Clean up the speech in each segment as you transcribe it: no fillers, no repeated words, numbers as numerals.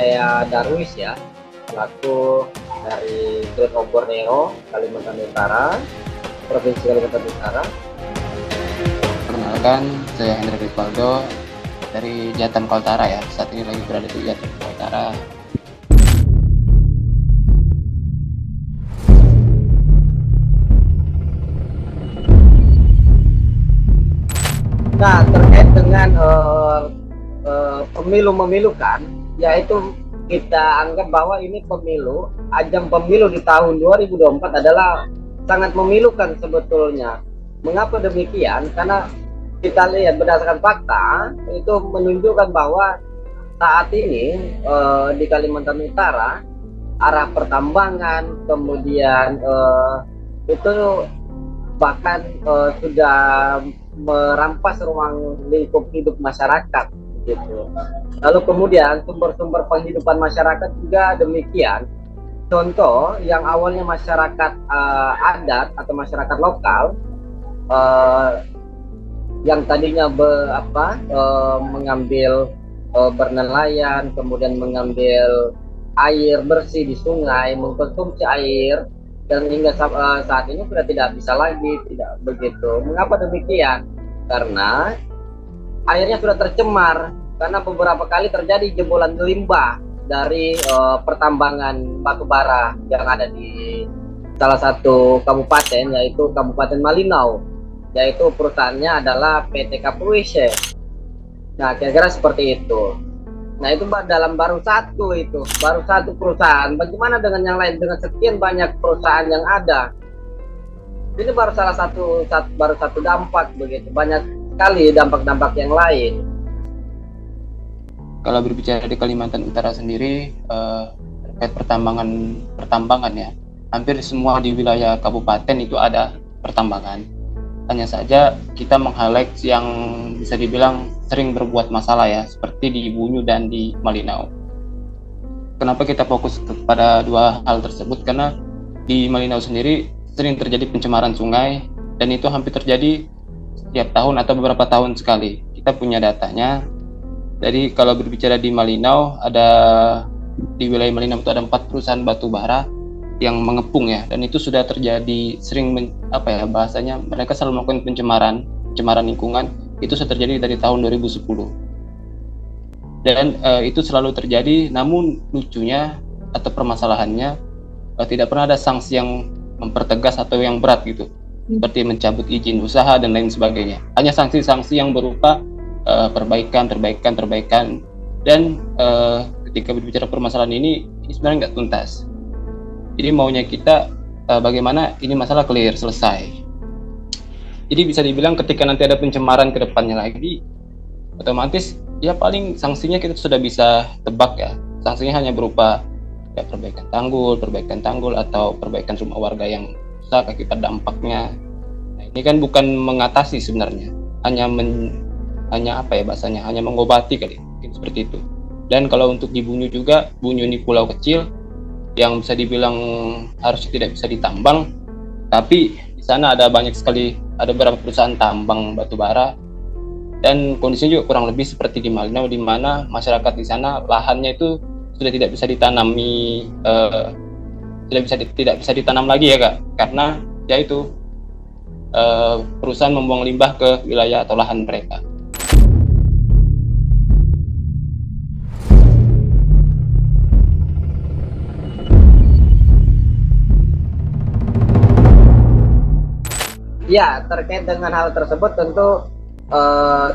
saya Darwis ya, selaku dari Great of Borneo, Kalimantan Utara, Provinsi Kalimantan Utara. Perkenalkan, saya Hendrik Rivaldo dari Jatan Kaltara ya. Saat ini lagi berada di Jatan Kaltara. Nah, terkait dengan pemilu memilukan, yaitu kita anggap bahwa ini pemilu, ajang pemilu di tahun 2024 adalah sangat memilukan sebetulnya. Mengapa demikian? Karena kita lihat berdasarkan fakta itu menunjukkan bahwa saat ini di Kalimantan Utara arah pertambangan, kemudian itu bahkan sudah merampas ruang lingkup hidup masyarakat gitu. Lalu kemudian sumber-sumber penghidupan masyarakat juga demikian. Contoh yang awalnya masyarakat adat atau masyarakat lokal yang tadinya mengambil bernelayan, kemudian mengambil air bersih di sungai, mengkonsumsi air, dan hingga saat ini sudah tidak bisa lagi, tidak begitu. Mengapa demikian? Karena airnya sudah tercemar, karena beberapa kali terjadi jebolan limbah dari pertambangan batu bara yang ada di salah satu kabupaten, yaitu Kabupaten Malinau, yaitu perusahaannya adalah PT Kapuise. Nah, kira-kira seperti itu. Nah, itu baru satu perusahaan. Bagaimana dengan yang lain, dengan sekian banyak perusahaan yang ada? Ini baru satu dampak begitu. Banyak sekali dampak-dampak yang lain. Kalau berbicara di Kalimantan Utara sendiri terkait pertambangan ya, hampir semua di wilayah kabupaten itu ada pertambangan. Hanya saja kita meng-highlight yang bisa dibilang sering berbuat masalah ya, seperti di Bunyu dan di Malinau. Kenapa kita fokus kepada dua hal tersebut? Karena di Malinau sendiri sering terjadi pencemaran sungai, dan itu hampir terjadi setiap tahun atau beberapa tahun sekali. Kita punya datanya. Jadi kalau berbicara di Malinau, di wilayah Malinau itu ada 4 perusahaan batu bara yang mengepung ya, dan itu sudah terjadi sering bahasanya mereka selalu melakukan pencemaran lingkungan. Itu sudah terjadi dari tahun 2010 dan itu selalu terjadi. Namun lucunya atau permasalahannya tidak pernah ada sanksi yang mempertegas atau yang berat gitu, seperti mencabut izin usaha dan lain sebagainya. Hanya sanksi-sanksi yang berupa perbaikan, dan ketika berbicara permasalahan ini sebenarnya nggak tuntas. Jadi maunya kita bagaimana ini masalah clear, selesai. Jadi bisa dibilang ketika nanti ada pencemaran ke depannya lagi, otomatis ya paling sanksinya kita sudah bisa tebak ya. Sanksinya hanya berupa ya perbaikan tanggul atau perbaikan rumah warga yang rusak akibat dampaknya. Nah, ini kan bukan mengatasi sebenarnya, hanya mengobati kali, mungkin seperti itu. Dan kalau untuk di Bunyu juga, Bunyu ini pulau kecil yang bisa dibilang harusnya tidak bisa ditambang, tapi di sana ada beberapa perusahaan tambang batu bara, dan kondisinya juga kurang lebih seperti di Malinau, di mana masyarakat di sana lahannya itu sudah tidak bisa ditanami, tidak bisa ditanam lagi ya Kak, karena yaitu perusahaan membuang limbah ke wilayah atau lahan mereka. Ya, terkait dengan hal tersebut tentu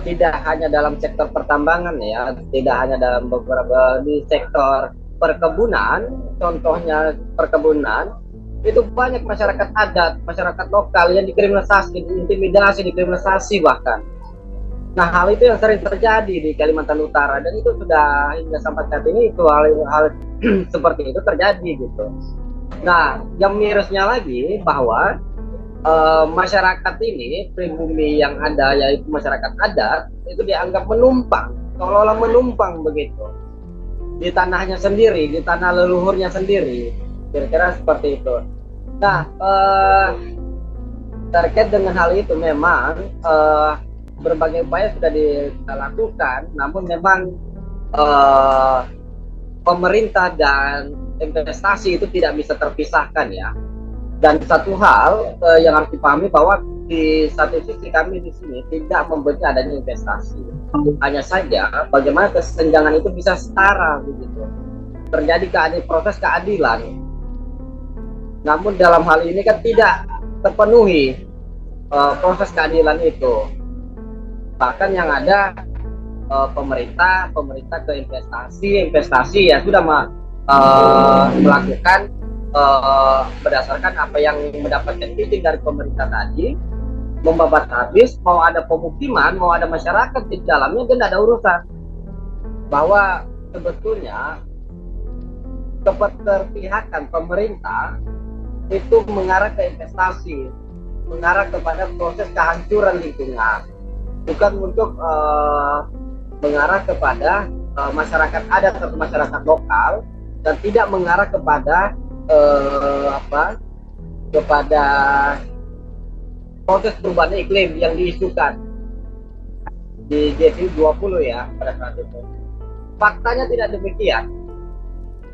tidak hanya dalam sektor pertambangan ya, tidak hanya dalam beberapa di sektor perkebunan. Contohnya perkebunan, itu banyak masyarakat adat, masyarakat lokal yang dikriminalisasi, diintimidasi, dikriminalisasi bahkan. Nah, hal itu yang sering terjadi di Kalimantan Utara, dan itu sudah hingga sampai saat ini itu hal seperti itu terjadi gitu. Nah, yang mirisnya lagi bahwa masyarakat ini, pribumi yang ada yaitu masyarakat adat, itu dianggap menumpang, seolah-olah menumpang begitu di tanahnya sendiri, di tanah leluhurnya sendiri, kira-kira seperti itu. Nah, terkait dengan hal itu memang berbagai upaya sudah dilakukan, namun memang pemerintah dan investasi itu tidak bisa terpisahkan ya. Dan satu hal yang harus dipahami bahwa di satu sisi kami di sini tidak membenci adanya investasi. Hanya saja bagaimana kesenjangan itu bisa setara begitu. Terjadi proses keadilan. Namun dalam hal ini kan tidak terpenuhi proses keadilan itu. Bahkan yang ada pemerintah ke investasi ya sudah melakukan berdasarkan apa yang mendapatkan izin dari pemerintah tadi, membabat habis, mau ada pemukiman, mau ada masyarakat di dalamnya, dia tidak ada urusan. Bahwa sebetulnya keterpihakan pemerintah itu mengarah ke investasi, mengarah kepada proses kehancuran lingkungan, bukan untuk mengarah kepada masyarakat adat atau masyarakat lokal, dan tidak mengarah kepada kepada proses perubahan iklim yang diisukan di G20 ya pada saat itu. Faktanya tidak demikian,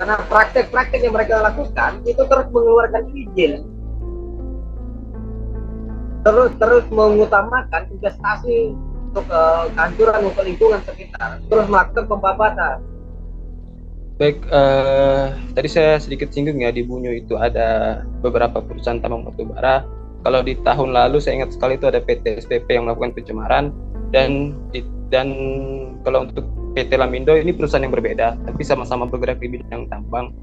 karena praktek-praktek yang mereka lakukan itu terus mengeluarkan izin, terus mengutamakan investasi untuk kehancuran untuk lingkungan sekitar, terus melakukan pembabatan. Baik, tadi saya sedikit singgung ya, di Bunyu itu ada beberapa perusahaan tambang batubara. Kalau di tahun lalu saya ingat sekali itu ada PT SPP yang melakukan pencemaran, dan kalau untuk PT Lamindo ini perusahaan yang berbeda, tapi sama-sama bergerak di bidang tambang.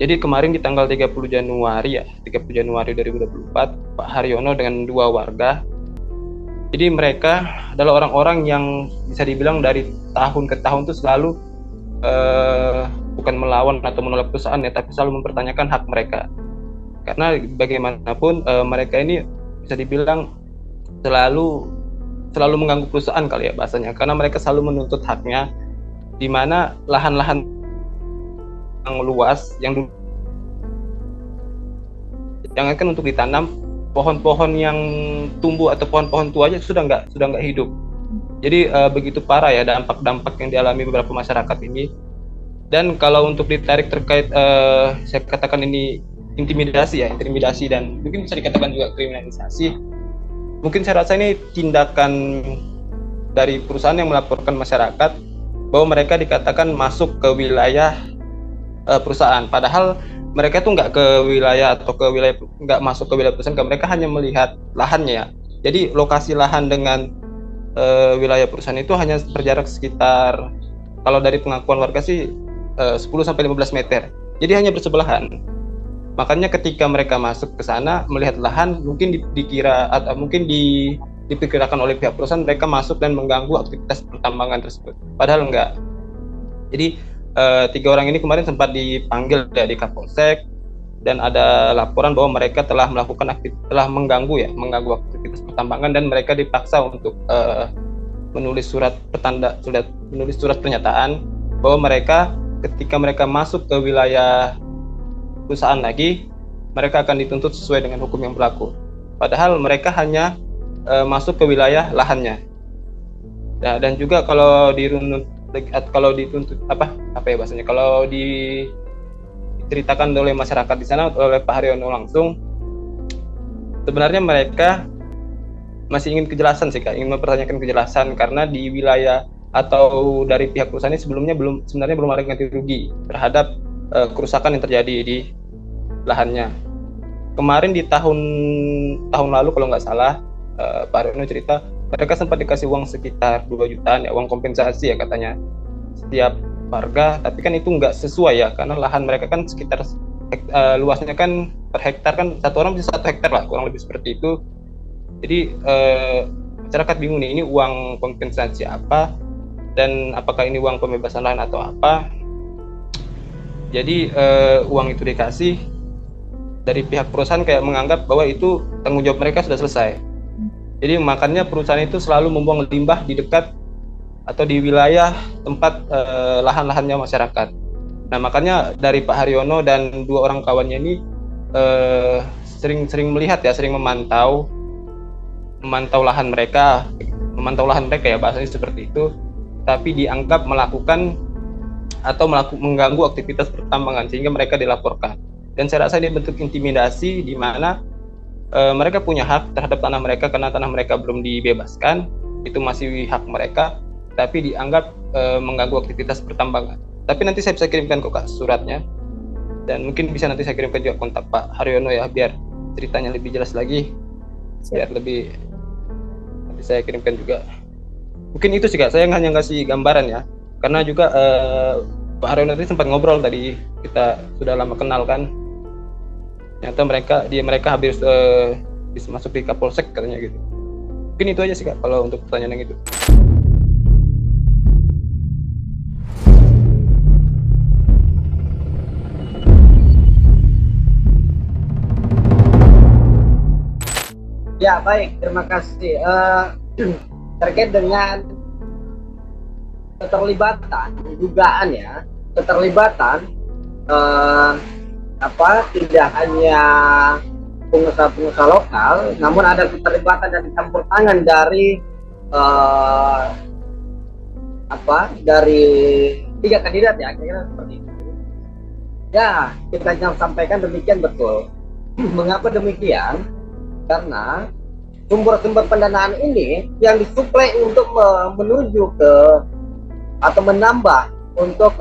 Jadi kemarin di tanggal 30 Januari 2024, Pak Haryono dengan 2 warga. Jadi mereka adalah orang-orang yang bisa dibilang dari tahun ke tahun itu selalu bukan melawan atau menolak perusahaan ya, tapi selalu mempertanyakan hak mereka. Karena bagaimanapun mereka ini bisa dibilang selalu mengganggu perusahaan kali ya bahasanya, karena mereka selalu menuntut haknya, di mana lahan-lahan yang luas yang akan untuk ditanam, pohon-pohon yang tumbuh atau pohon-pohon tua aja sudah nggak hidup. Jadi begitu parah ya dampak-dampak yang dialami beberapa masyarakat ini. Dan kalau untuk ditarik terkait saya katakan ini intimidasi dan mungkin bisa dikatakan juga kriminalisasi. Mungkin saya rasa ini tindakan dari perusahaan yang melaporkan masyarakat bahwa mereka dikatakan masuk ke wilayah perusahaan, padahal mereka tuh nggak masuk ke wilayah perusahaan, mereka hanya melihat lahannya ya. Jadi lokasi lahan dengan wilayah perusahaan itu hanya berjarak sekitar, kalau dari pengakuan warga sih 10-15 meter. Jadi hanya bersebelahan. Makanya ketika mereka masuk ke sana melihat lahan, mungkin dikira atau mungkin diperkirakan oleh pihak perusahaan mereka masuk dan mengganggu aktivitas pertambangan tersebut. Padahal enggak. Jadi 3 orang ini kemarin sempat dipanggil ya di Kapolsek, dan ada laporan bahwa mereka telah mengganggu aktivitas pertambangan, dan mereka dipaksa untuk menulis surat pernyataan bahwa mereka ketika mereka masuk ke wilayah perusahaan lagi, mereka akan dituntut sesuai dengan hukum yang berlaku. Padahal mereka hanya masuk ke wilayah lahannya. Nah, dan juga kalau dituntut kalau diceritakan oleh masyarakat di sana oleh Pak Haryono langsung, sebenarnya mereka masih ingin kejelasan sih Kak, ingin mempertanyakan kejelasan, karena di wilayah atau dari pihak perusahaan ini sebelumnya belum ada ganti rugi terhadap kerusakan yang terjadi di lahannya. Kemarin di tahun lalu kalau nggak salah, Pak Haryono cerita mereka sempat dikasih uang sekitar 2 jutaan ya, uang kompensasi ya katanya setiap warga, tapi kan itu nggak sesuai ya, karena lahan mereka kan sekitar luasnya kan per hektar kan satu orang bisa 1 hektar lah, kurang lebih seperti itu. Jadi masyarakat bingung nih, ini uang kompensasi apa, dan apakah ini uang pembebasan lahan atau apa. Jadi uang itu dikasih, dari pihak perusahaan kayak menganggap bahwa itu tanggung jawab mereka sudah selesai. Jadi makanya perusahaan itu selalu membuang limbah di dekat atau di wilayah tempat lahan-lahannya masyarakat. Nah makanya dari Pak Haryono dan 2 orang kawannya ini sering melihat ya, sering memantau lahan mereka ya, bahasanya seperti itu, tapi dianggap melakukan atau mengganggu aktivitas pertambangan sehingga mereka dilaporkan. Dan saya rasa ini bentuk intimidasi di mana mereka punya hak terhadap tanah mereka karena tanah mereka belum dibebaskan, itu masih hak mereka, tapi dianggap mengganggu aktivitas pertambangan. Tapi nanti saya bisa kirimkan kok Kak suratnya, dan mungkin bisa nanti saya kirimkan juga kontak Pak Haryono ya, biar ceritanya lebih jelas lagi, biar lebih nanti saya kirimkan juga. Mungkin itu sih Kak, saya hanya ngasih gambaran ya, karena juga Pak Haryono tadi sempat ngobrol tadi, kita sudah lama kenal kan, ternyata mereka habis masuk di Kapolsek katanya gitu. Mungkin itu aja sih Kak kalau untuk pertanyaan yang itu. Ya baik, terima kasih. Terkait dengan keterlibatan, dugaan ya, keterlibatan tidak hanya pengusaha-pengusaha lokal, namun ada keterlibatan dan campur tangan dari dari 3 kandidat ya, kira-kira seperti itu. Ya, kita jangan sampaikan demikian betul. Mengapa demikian? Karena sumber-sumber pendanaan ini yang disuplai untuk menuju ke atau menambah untuk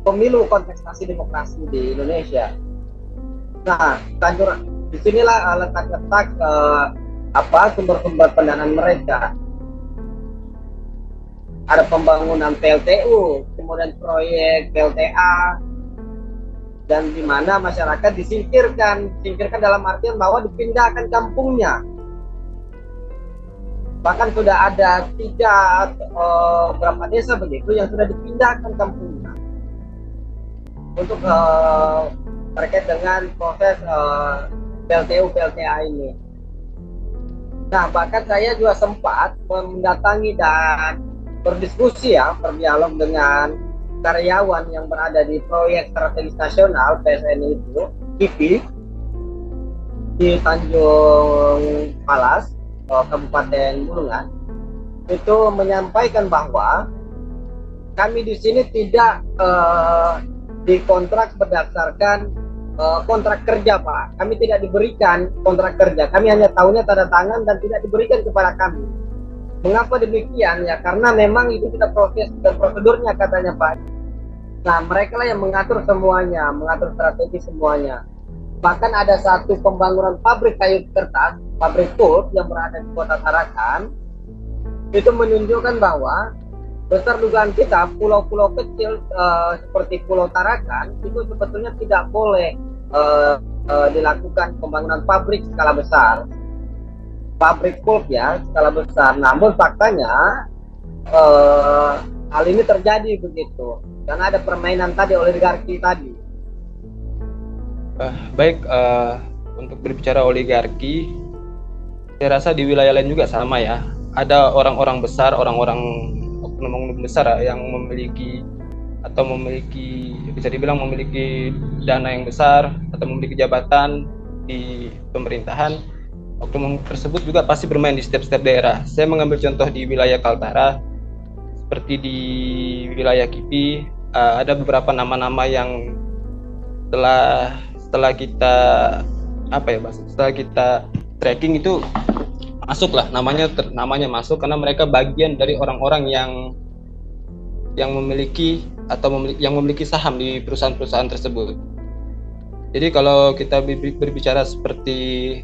pemilu kontestasi demokrasi di Indonesia. Nah, disinilah letak-letak sumber-sumber pendanaan mereka. Ada pembangunan PLTU, kemudian proyek PLTA, dan di mana masyarakat disingkirkan dalam artian bahwa dipindahkan kampungnya. Bahkan sudah ada 3 berapa desa begitu yang sudah dipindahkan kampungnya untuk terkait dengan proses PLTU PLTA ini. Nah, bahkan saya juga sempat mendatangi dan berdiskusi ya, berdialog dengan karyawan yang berada di proyek strategis nasional PSN itu, KIPI, di Tanjung Palas, Kabupaten Bulungan, itu menyampaikan bahwa kami di sini tidak dikontrak berdasarkan kontrak kerja, Pak. Kami tidak diberikan kontrak kerja. Kami hanya tahunya tanda tangan dan tidak diberikan kepada kami. Mengapa demikian? Ya karena memang itu tidak proses dan prosedurnya katanya Pak. Nah, mereka lah yang mengatur semuanya, mengatur strategi semuanya. Bahkan ada satu pembangunan pabrik kayu kertas, pabrik pulp yang berada di Kota Tarakan, itu menunjukkan bahwa besar dugaan kita pulau-pulau kecil seperti Pulau Tarakan itu sebetulnya tidak boleh dilakukan pembangunan pabrik skala besar, pabrik pulp ya skala besar. Namun faktanya hal ini terjadi begitu karena ada permainan tadi oligarki tadi. Baik, untuk berbicara oligarki, saya rasa di wilayah lain juga sama ya. Ada orang-orang besar, orang-orang oknum besar yang memiliki atau memiliki, bisa dibilang memiliki dana yang besar atau memiliki jabatan di pemerintahan. Oknum tersebut juga pasti bermain di setiap daerah. Saya mengambil contoh di wilayah Kaltara, seperti di wilayah Kipi, ada beberapa nama-nama yang setelah kita tracking itu masuk lah, namanya masuk karena mereka bagian dari orang-orang yang memiliki saham di perusahaan-perusahaan tersebut. Jadi kalau kita berbicara seperti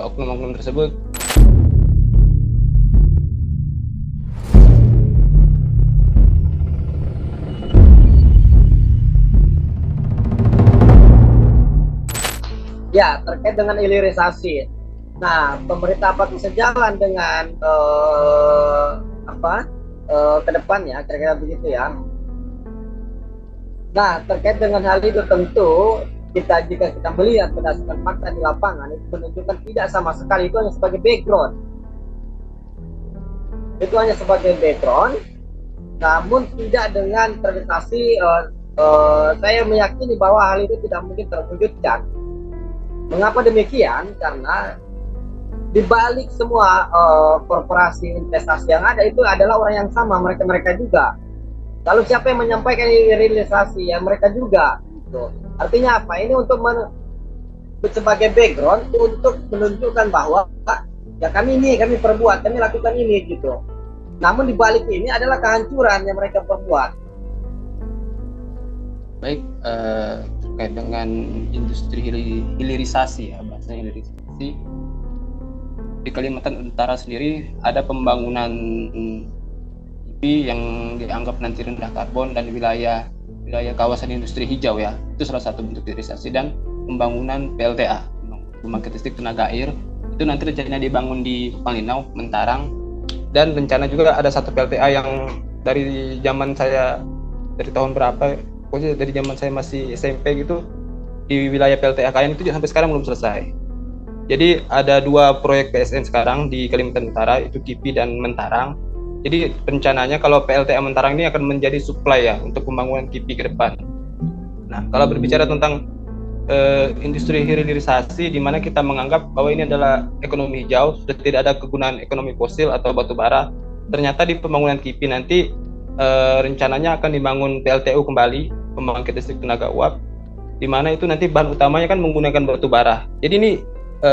oknum-oknum tersebut, ya terkait dengan hilirisasi. Nah, pemerintah apakah sejalan dengan ke depannya, kira-kira begitu ya. Nah, terkait dengan hal itu tentu jika kita melihat berdasarkan fakta di lapangan, itu menunjukkan tidak sama sekali. Itu hanya sebagai background. Itu hanya sebagai background, namun tidak dengan terrealisasi. Saya meyakini bahwa hal itu tidak mungkin terwujudkan. Mengapa demikian? Karena di balik semua korporasi investasi yang ada itu adalah orang yang sama, mereka juga. Lalu siapa yang menyampaikan hilirisasi? Ya mereka juga. Gitu. Artinya apa? Ini untuk sebagai background untuk menunjukkan bahwa ya kami perbuat, kami lakukan ini gitu. Namun di balik ini adalah kehancuran yang mereka perbuat. Baik, terkait dengan industri hilirisasi ya, bahasa hilirisasi di Kalimantan Utara sendiri ada pembangunan IP yang dianggap nanti rendah karbon dan wilayah kawasan industri hijau ya, itu salah satu bentuk hilirisasi. Dan pembangunan PLTA, pembangkit listrik tenaga air, itu nanti rencananya dibangun di Malinau, Mentarang, dan rencana juga ada satu PLTA yang dari zaman saya, dari tahun berapa, pokoknya dari zaman saya masih SMP gitu, di wilayah PLTA Kayan itu sampai sekarang belum selesai. Jadi ada 2 proyek PSN sekarang di Kalimantan Utara, itu KIPI dan Mentarang. Jadi rencananya kalau PLTA Mentarang ini akan menjadi supply ya untuk pembangunan KIPI ke depan. Nah, kalau berbicara tentang industri hilirisasi, di mana kita menganggap bahwa ini adalah ekonomi hijau, sudah tidak ada kegunaan ekonomi fosil atau batu bara. Ternyata di pembangunan KIPI nanti rencananya akan dibangun PLTU kembali, pembangkit listrik tenaga uap, di mana itu nanti bahan utamanya kan menggunakan batu bara. Jadi ini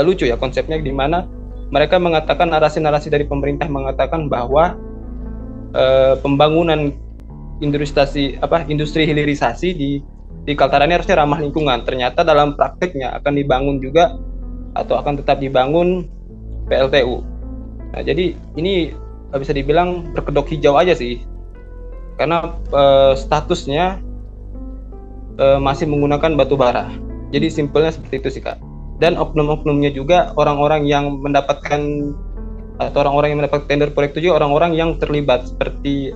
lucu ya konsepnya, di mana mereka mengatakan, narasi-narasi dari pemerintah mengatakan bahwa pembangunan industri hilirisasi di Kaltara ini harusnya ramah lingkungan. Ternyata dalam prakteknya akan dibangun juga atau akan tetap dibangun PLTU. Nah, jadi ini bisa dibilang berkedok hijau aja sih, karena statusnya masih menggunakan batu bara. Jadi simpelnya seperti itu sih Kak. Dan oknum-oknumnya juga orang-orang yang mendapatkan atau orang-orang yang mendapat tender proyek itu juga orang-orang yang terlibat, seperti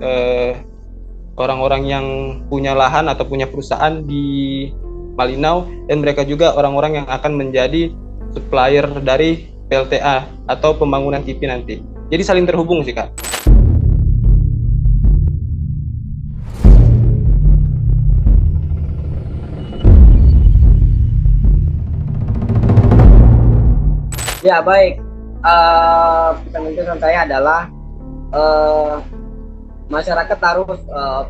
orang-orang yang punya lahan atau punya perusahaan di Malinau, dan mereka juga orang-orang yang akan menjadi supplier dari PLTA atau pembangunan KIPI nanti. Jadi saling terhubung sih Kak. Ya baik, penjelasan saya adalah masyarakat harus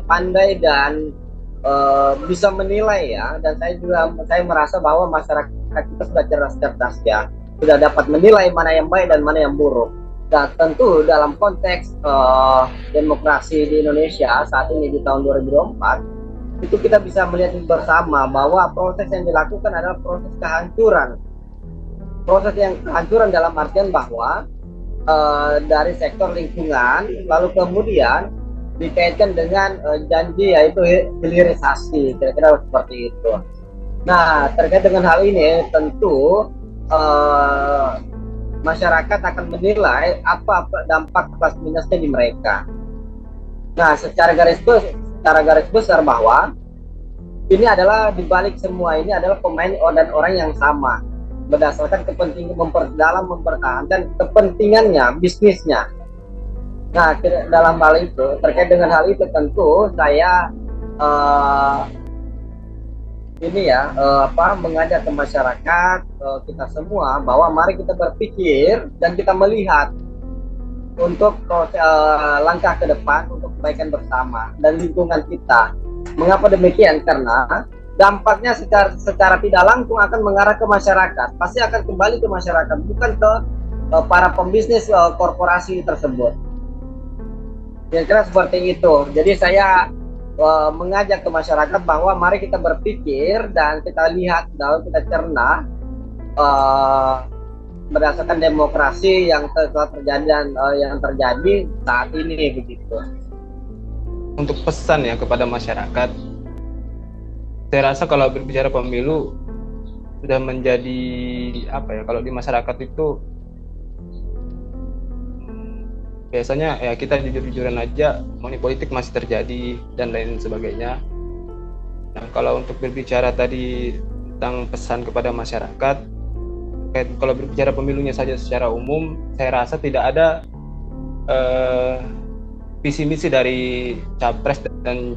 pandai dan bisa menilai ya. Dan saya merasa bahwa masyarakat kita sudah cerdas ya, sudah dapat menilai mana yang baik dan mana yang buruk. Dan tentu dalam konteks demokrasi di Indonesia saat ini di tahun 2024 itu kita bisa melihat bersama bahwa proses yang dilakukan adalah proses kehancuran. Proses yang kehancuran dalam artian bahwa dari sektor lingkungan, lalu kemudian dikaitkan dengan janji yaitu hilirisasi, kira-kira seperti itu. Nah, terkait dengan hal ini tentu masyarakat akan menilai apa dampak plus minusnya di mereka. Nah, secara garis besar bahwa ini adalah dibalik semua ini adalah pemain dan orang yang sama, berdasarkan kepentingan mempertahankan kepentingannya, bisnisnya. Nah, dalam hal itu, terkait dengan hal itu tentu saya mengajak ke masyarakat kita semua bahwa mari kita berpikir dan kita melihat untuk langkah ke depan untuk kebaikan bersama dan lingkungan kita. Mengapa demikian? Karena dampaknya secara tidak langsung akan mengarah ke masyarakat, pasti akan kembali ke masyarakat, bukan ke para pembisnis korporasi tersebut. Kira-kira seperti itu. Jadi saya mengajak ke masyarakat bahwa mari kita berpikir dan kita lihat dan kita cerna berdasarkan demokrasi yang telah terjadi dan yang terjadi saat ini begitu. Untuk pesan ya kepada masyarakat, saya rasa kalau berbicara pemilu sudah menjadi kalau di masyarakat itu biasanya ya kita jujur-jujuran aja, money politik masih terjadi dan lain sebagainya. Nah, kalau untuk berbicara tadi tentang pesan kepada masyarakat, kalau berbicara pemilunya saja secara umum, saya rasa tidak ada visi misi dari capres dan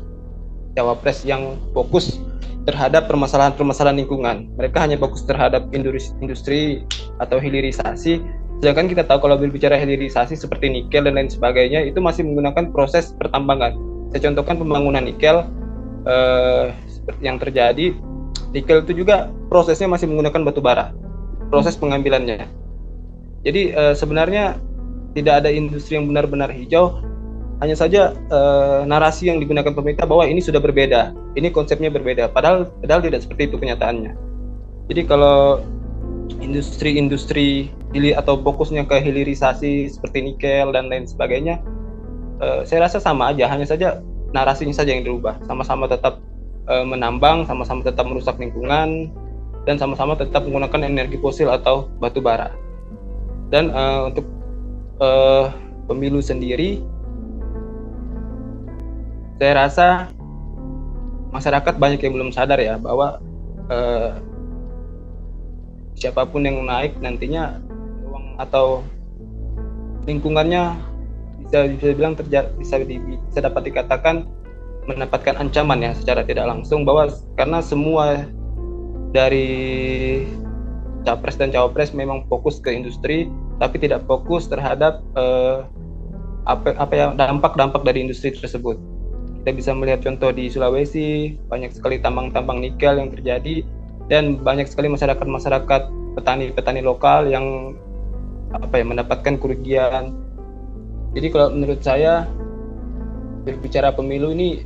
cawapres yang fokus terhadap permasalahan lingkungan. Mereka hanya fokus terhadap industri atau hilirisasi. Sedangkan kita tahu kalau berbicara hilirisasi seperti nikel dan lain sebagainya itu masih menggunakan proses pertambangan. saya contohkan pembangunan nikel seperti yang terjadi. Nikel itu juga prosesnya masih menggunakan batu bara, proses pengambilannya. Jadi sebenarnya tidak ada industri yang benar-benar hijau, hanya saja narasi yang digunakan pemerintah bahwa ini sudah berbeda, ini konsepnya berbeda, padahal tidak seperti itu kenyataannya. Jadi kalau industri atau fokusnya ke hilirisasi seperti nikel dan lain sebagainya, saya rasa sama aja, hanya saja narasinya saja yang dirubah. Sama-sama tetap menambang, sama-sama tetap merusak lingkungan, dan sama-sama tetap menggunakan energi fosil atau batu bara. Dan untuk pemilu sendiri, saya rasa masyarakat banyak yang belum sadar ya bahwa siapapun yang naik nantinya ruang atau lingkungannya bisa bilang bisa dapat dikatakan mendapatkan ancaman ya secara tidak langsung, bahwa karena semua dari capres dan cawapres memang fokus ke industri tapi tidak fokus terhadap dampak dari industri tersebut. Kita bisa melihat contoh di Sulawesi, banyak sekali tambang-tambang nikel yang terjadi, dan banyak sekali masyarakat petani lokal yang mendapatkan kerugian. Jadi kalau menurut saya berbicara pemilu ini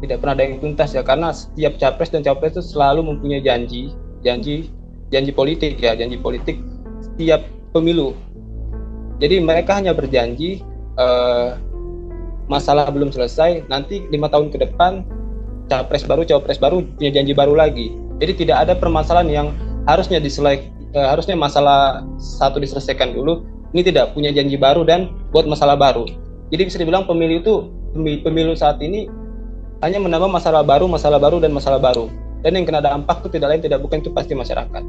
tidak pernah ada yang tuntas ya, karena setiap capres dan cawapres itu selalu mempunyai janji politik ya, janji politik setiap pemilu. Jadi mereka hanya berjanji masalah belum selesai, nanti 5 tahun ke depan capres baru, cawapres baru punya janji baru lagi. Jadi tidak ada permasalahan yang harusnya harusnya masalah satu diselesaikan dulu, ini tidak punya janji baru dan buat masalah baru. Jadi bisa dibilang pemilu saat ini hanya menambah masalah baru dan masalah baru. Dan yang kena dampak itu tidak lain tidak bukan itu pasti masyarakat.